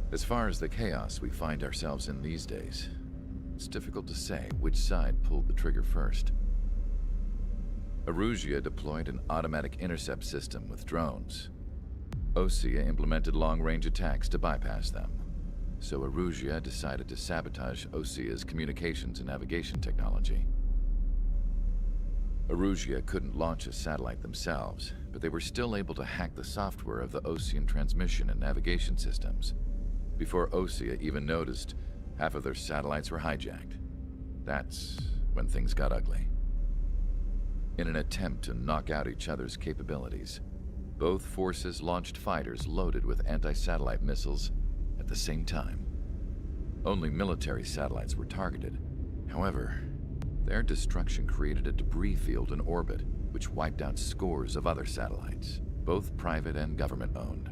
As far as the chaos we find ourselves in these days, it's difficult to say which side pulled the trigger first. Erusia deployed an automatic intercept system with drones. Osea implemented long-range attacks to bypass them. So Erusia decided to sabotage Osea's communications and navigation technology. Erusia couldn't launch a satellite themselves, but they were still able to hack the software of the Osean transmission and navigation systems. Before Osea even noticed, half of their satellites were hijacked. That's when things got ugly. In an attempt to knock out each other's capabilities, both forces launched fighters loaded with anti-satellite missiles at the same time. Only military satellites were targeted. However, their destruction created a debris field in orbit, which wiped out scores of other satellites, both private and government-owned.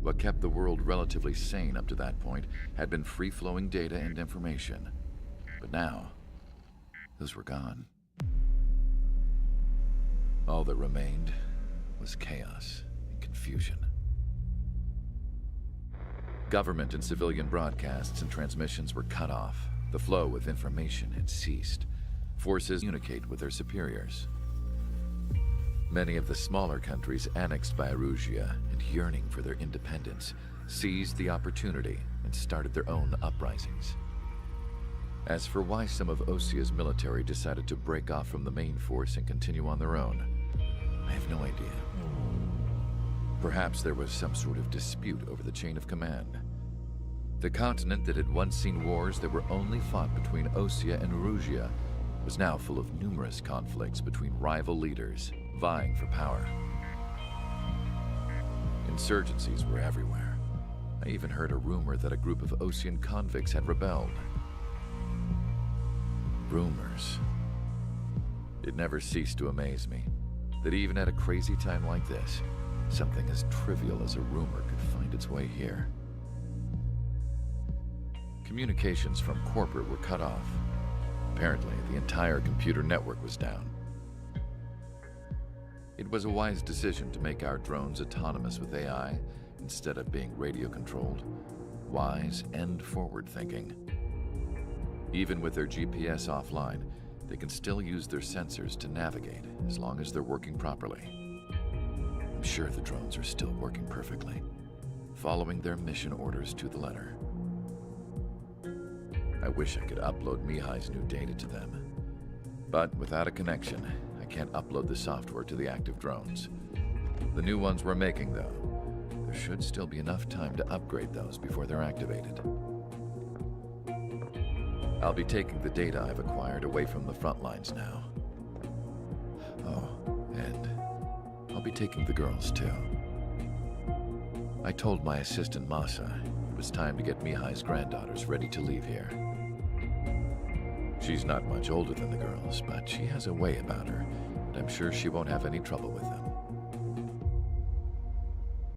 What kept the world relatively sane up to that point had been free-flowing data and information. But now, those were gone. All that remained was chaos and confusion. Government and civilian broadcasts and transmissions were cut off. The flow of information had ceased. Forces communicate with their superiors. Many of the smaller countries annexed by Erusia and yearning for their independence seized the opportunity and started their own uprisings. As for why some of Osea's military decided to break off from the main force and continue on their own, I have no idea. Perhaps there was some sort of dispute over the chain of command. The continent that had once seen wars that were only fought between Osea and Erusia was now full of numerous conflicts between rival leaders vying for power. Insurgencies were everywhere. I even heard a rumor that a group of Osean convicts had rebelled. Rumors. It never ceased to amaze me that even at a crazy time like this, something as trivial as a rumor could find its way here. Communications from corporate were cut off. Apparently, the entire computer network was down. It was a wise decision to make our drones autonomous with AI instead of being radio-controlled. Wise and forward-thinking. Even with their GPS offline, they can still use their sensors to navigate as long as they're working properly. I'm sure the drones are still working perfectly, following their mission orders to the letter. I wish I could upload Mihai's new data to them. But without a connection, I can't upload the software to the active drones. The new ones we're making, though, there should still be enough time to upgrade those before they're activated. I'll be taking the data I've acquired away from the front lines now. Oh, and I'll be taking the girls, too. I told my assistant Masa it was time to get Mihai's granddaughters ready to leave here. She's not much older than the girls, but she has a way about her, and I'm sure she won't have any trouble with them.